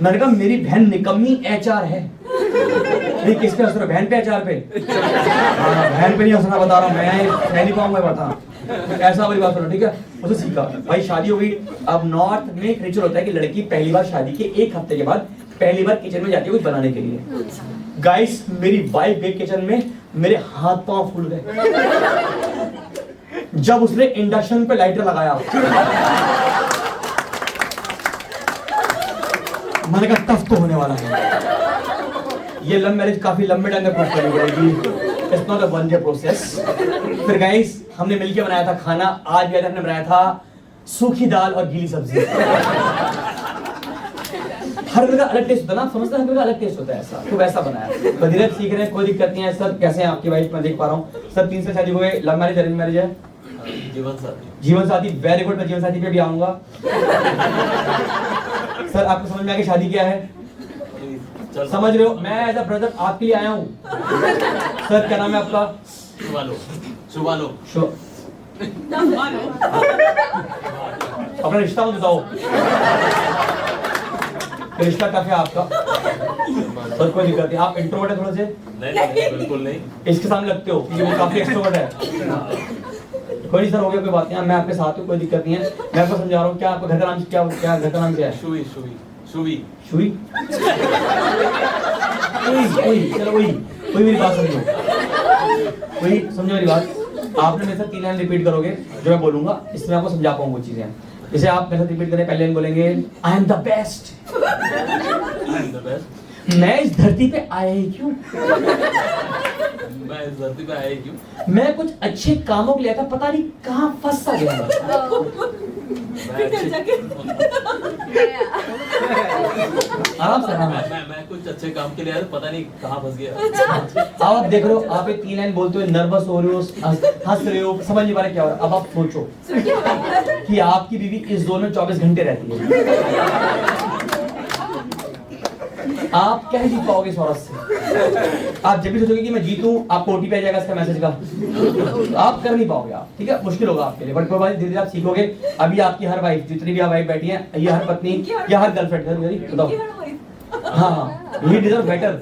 मैंने कहा मेरी बहन निकम्मी एचआर है। नहीं किस पे हंस रहे हो? बहन पे एचआर पे? हाँ, बहन पे नहीं हंसना, बता रहा हूँ मैं नहीं पाऊंगा बता। ऐसा वाली बात करो, ठीक है? उसे सीखा भाई, शादी हो गई। अब नॉर्थ में एक रिचुअल होता है कि लड़की पहली बार शादी के 1 हफ्ते के बाद पहली बार किचन में जाती है कुछ बनाने के लिए। गाइस मेरी वाइफ गई किचन में, मेरे हाथ पांव फूल गए जब उसने इंडक्शन पे लाइटर लगाया। मैंने कहा टफ तो होने वाला है ये। लव मैरिज काफी लंबे टाइम तक प्रूव करी जाएगी। It's not a one day process. फिर गाइस हमने मिलकर बनाया था खाना। आज भी हमने बनाया था सूखी दाल और गीली सब्जी। हर घर का अलग टेस्ट होता है ना, समझते हैं? हर घर का अलग टेस्ट होता है, ऐसा तो वैसा बनाया। तो धीरे सीख रहे हैं, कोई दिक्कत नहीं है। सर कैसे हैं आपकी वाइफ? मैं देख पा रहा हूँ सर 3 से शादी हुए। लव मैरिज अरेंज मैरिज है? जीवन साथी। वेरी गुड, मैं जीवन साथी पे भी आऊंगा। सर आपको समझ में आ गई शादी क्या है? समझ रहे हो? मैं एज अ ब्रदर आपके लिए आया हूँ। सर क्या नाम है आपका? शुभालो। अपना रिश्ता मत बताओ, रिश्ता क्या है आपका? सर कोई दिक्कत नहीं। आप इंट्रोवर्ट है थोड़े से? नहीं बिल्कुल नहीं। इसके सामने लगते हो कि वो काफी एक्सट्रोवर्ट है। कोई नहीं सर, हो गया, कोई बात नहीं। मैं आपके साथ हूँ, कोई दिक्कत नहीं है। मैं आपको समझा रहा हूँ। क्या आपका घर का नाम क्या घर का नाम क्या है? शुवी। चलो वही मेरी बात समझो, वही समझो मेरी बात। आपने मेरे साथ 3 लाइन रिपीट करोगे जो मैं बोलूंगा, इसमें आपको समझा पाऊंगा वो चीजें। जैसे आप मेरे साथ रिपीट करें, पहले लाइन बोलेंगे आई एम द बेस्ट। मैं इस धरती पे आया ही क्यों? मैं कुछ अच्छे कामों के लिए था, पता नहीं कहाँ फंस सा गया। आराम से मैं कुछ अच्छे काम के लिए आया, पता नहीं कहाँ फंस गया। आप देख रहे हो, आप 3 लाइन बोलते हुए नर्वस हो रहे हो, हंस रहे हो, समझ नहीं पा रहे क्या हो रहा है। अब आप सोचो कि आपकी बीवी इस जोन में 24 घंटे रहती है। आप क्या जीत पाओगे इस औरत से? आप जब भी सोचोगे कि मैं जीतूं, आपको ओटीपी आ जाएगा इसका मैसेज का, तो आप कर नहीं पाओगे आप, ठीक है? मुश्किल होगा आपके लिए, बट कोई बात नहीं, धीरे धीरे आप सीखोगे। अभी आपकी हर वाइफ, जितनी भी वाइफ बैठी है, ये हर पत्नी या हर गर्लफ्रेंड, बताओ। हाँ, ही डिजर्व बेटर।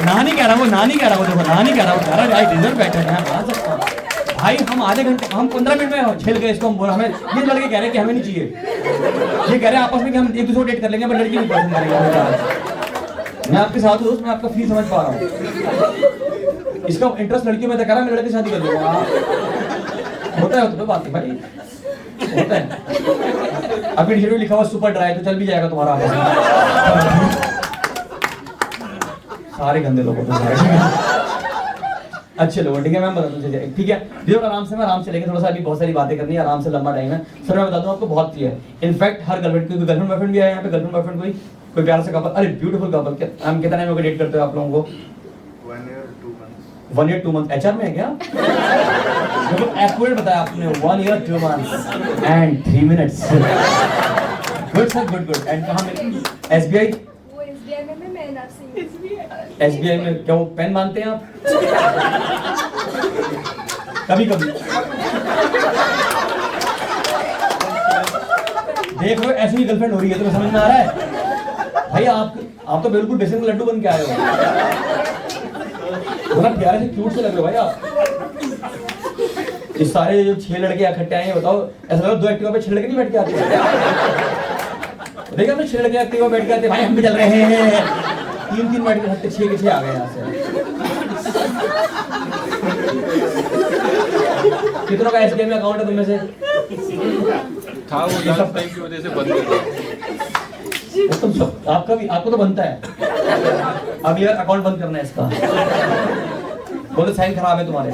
ना नहीं कह रहा वो, ना नहीं कह रहा वो, देखो ना नहीं कह रहा वो, कह रहा आई डिजर्व बेटर है। मान सकता हूँ भाई, हम आधे घंटे, हम 15 मिनट में झेल गए इसको। हम हमें ये लड़के कह रहे हैं कि हमें नहीं चाहिए, ये कह रहे हैं आपस में कि हम एक दूसरे को डेट कर लेंगे, बट लड़की नहीं पसंद करेंगे। मैं आपके साथ हूँ दोस्त, मैं आपका फील समझ पा रहा हूँ। इसका इंटरेस्ट लड़कियों में तो करा, मैं लड़के शादी कर लूंगा। होता है तो बात है भाई, होता है। अभी टी-शर्ट में लिखा हुआ सुपर ड्राई, तो चल भी जाएगा तुम्हारा। सारे गंदे लोगों को अच्छे लोग, ठीक है? मैं बता दूं, ठीक है? देखो आराम से, मैं आराम से लेके, थोड़ा सा अभी बहुत सारी बातें करनी है, आराम से, लंबा टाइम है। सर मैं बता दूं आपको, बहुत क्लियर। इनफैक्ट हर गर्लफ्रेंड, कोई गर्लफ्रेंड बॉयफ्रेंड भी आया यहाँ पे, गर्लफ्रेंड बॉयफ्रेंड कोई प्यारा सा कपल, अरे ब्यूटीफुल कपल, हम कितना टाइम डेट करते हो आप लोगों को? 1 year 2 months। एचआर में है क्या? देखो एक्यूरेट बताया आपने, 1 year 2 months and 3 minutes। Good sir, good. And कहाँ में? एसबीआई। एसबीआई में क्या वो पेन मानते हैं आप? कभी कभी देख लो, ऐसी ही गर्लफ्रेंड हो रही है, तुम्हें समझ में आ रहा है भाई? आप तो बिल्कुल बेसन का लड्डू बन के आए हो। बड़ा प्यारे से क्यूट से लग रहे हो भाई आप। इस सारे जो 6 लड़के इकट्ठे आए हैं, बताओ, ऐसा लगा 2 एक्टिवा पे 6 लड़के नहीं बैठ के आते? देखा मैं 6 लड़के एक्टिवा बैठ के आते, भाई हम भी चल रहे हैं। 3 बैठ के हफ्ते 6 के 6 आ गए यहाँ से। कितनों का एसबीआई में अकाउंट है तुम में से? था वो लास्ट टाइम की वजह से बंद कर दिया। तुम सब, आपका भी, आपको तो बनता है। अब यार अकाउंट बंद करना है इसका। बोलो साइन खराब है तुम्हारे,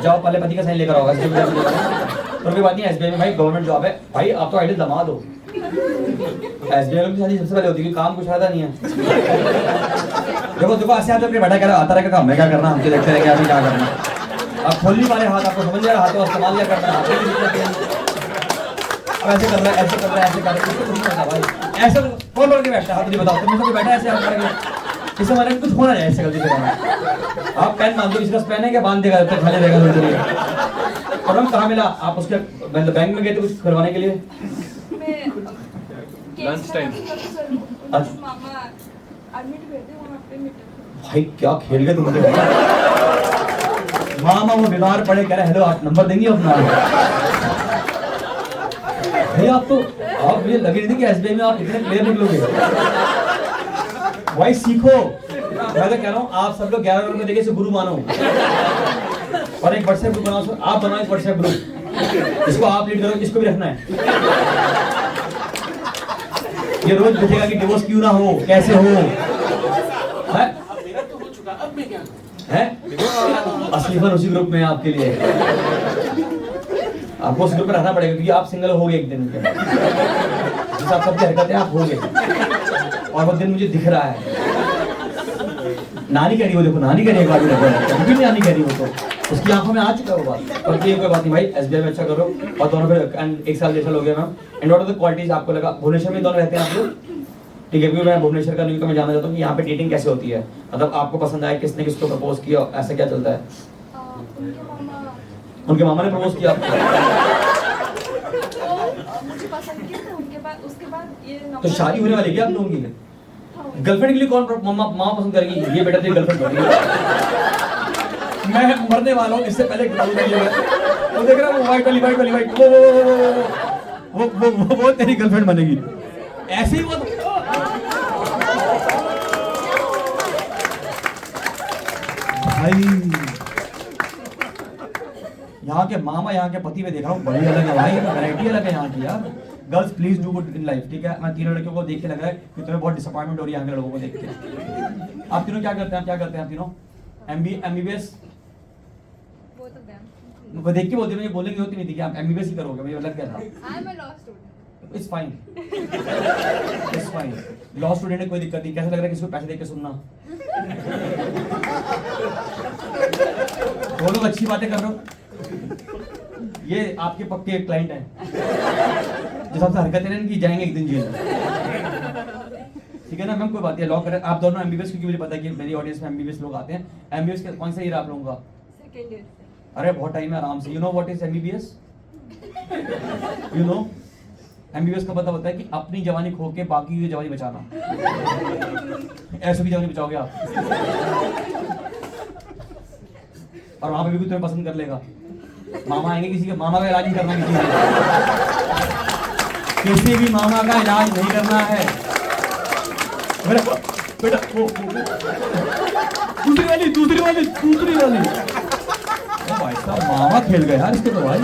जाओ पहले पति का साइन लेकर आओगे। तो कोई बात नहीं, एसबीआई में भाई गवर्नमेंट जॉब है भाई, आप तो आइडियल दामाद हो। एसबीआई की शादी सबसे पहले होती है, काम कुछ फायदा नहीं है। देखो ऐसे अपने बैठा कर आता रहेगा, काम है क्या करना, हमसे देखते रहेंगे अभी क्या करना। आप खोल नहीं पा रहे हाथ, आपको समझ नहीं आ रहा, हाथों का इस्तेमाल क्या करना है। अब ऐसे कर रहा है, ऐसे कर रहा है, ऐसे कर रहा है, कुछ नहीं पता भाई। ऐसे कौन बोल के बैठा है? हाथ नहीं बताओ, तुम सब बैठा है ऐसे हाथ करके, इससे हमारे कुछ होना है ऐसे गलती से। आप पेन बांध दो, इसका पेन है क्या? बांध देगा, तब तक खाली रहेगा। और हम कहाँ मिला? आप उसके बैंक में गए थे कुछ करवाने के लिए? Lunch time. अच्छा। मामा एडमिट हुए थे वहाँ पे मीटर। भाई क्या खेल गए तुम लोग। मामा वो बीमार पड़े, कह रहे हेलो आप नंबर देंगे अपना? भाई आप ये लगे नहीं थे कि एसबीआई में आप इतने प्लेयर निकलोगे। भाई सीखो, मैं तो कह रहा हूँ आप सब लोग 11 रुपए देके इसे गुरु मानो और एक व्हाट्सएप ग्रुप बनाओ। आप बनाओ एक व्हाट्सएप ग्रुप, इसको आप लीड करो, इसको भी रखना है। ये रोज पूछेगा कि डिवोर्स क्यों ना हो, कैसे हो है? असली फन उसी ग्रुप में है आपके लिए। आपको उस ग्रुप में रहना पड़ेगा क्योंकि आप सिंगल हो गए एक दिन के बाद। जिस आप सबकी हरकतें आप हो गए और वो दिन मुझे दिख रहा है। नानी कह रही हो, देखो नानी कह रही है, भी नानी कह रही हो तो उसकी आंखों में आ चुका है वो बात। और ये कोई बात नहीं भाई, एसबीआई में अच्छा करो और दोनों फिर 1 साल 1.5 साल हो गया ma'am. And what are the qualities आपको लगा? भुवनेश्वर में दोनों रहते हैं आप लोग, ठीक है? क्योंकि मैं भुवनेश्वर का नहीं, तो मैं जानना चाहता हूँ कि यहाँ पे डेटिंग कैसे होती है, मतलब आपको पसंद आया, किसने किसको प्रपोज किया, ऐसा क्या चलता है? उनके मामा ने प्रपोज किया आपको? मुझे पसंद किया था, उनके बाद उसके बाद ये तो शादी होने वाली क्या आप लोगों की? गर्लफ्रेंड के लिए कौन मामा पसंद करेगी? ये बेटा तेरी गर्लफ्रेंड बनेगी। मैं मरने वाला हूँ इससे पहले वो देख रहा हूँ वाइट वाली वो तेरी गर्लफ्रेंड बनेगी। ऐसे ही वो भाई यहाँ के मामा यहाँ के पति में देख रहा हूँ बड़ी अलग है भाई, वैरायटी अलग है यहाँ की यार। Girls please do good in life, ठीक है? मैं 3 लड़कियों को देख के लग रहा है कि तुम्हें बहुत डिसअपॉइंटमेंट हो रही है यहाँ के लड़कों को देख के। आप तीनों क्या करते हैं? क्या करते हैं आप तीनों? एमबीबीएस? वो देख के बोलते, मुझे बोलने की होती नहीं थी कि आप एमबीबीएस ही करोगे, मुझे लग गया था। I am a law student. It's fine, it's fine. Law student है, कोई दिक्कत नहीं। कैसा लग रहा है किसी को पैसे देके के सुनना? वो लोग अच्छी बातें कर रहे हो, ये आपके पक्के क्लाइंट हैं जो सबसे हरकतें इनकी जाएंगे एक दिन जेल, ठीक है ना मैम? कोई बात नहीं, लॉ करें आप दोनों एमबीबीएस, क्योंकि मुझे पता है कि मेरी ऑडियंस में एमबीबीएस लोग आते हैं। एमबीबीएस का कौन सा ईयर आप लोगों का? Second year. अरे बहुत टाइम है, आराम से। You know what is MBBS? You know MBBS का पता होता है कि अपनी जवानी खो के बाकी की जवानी बचाना। ऐसे भी जवानी बचाओगे आप और वहां पे भी तुम्हें पसंद कर लेगा। मामा आएंगे, किसी के मामा का इलाज नहीं करना, किसी भी मामा का इलाज नहीं करना है। बेटा दूसरी वाली भाई साहब मामा खेल गए यार इसके तो भाई।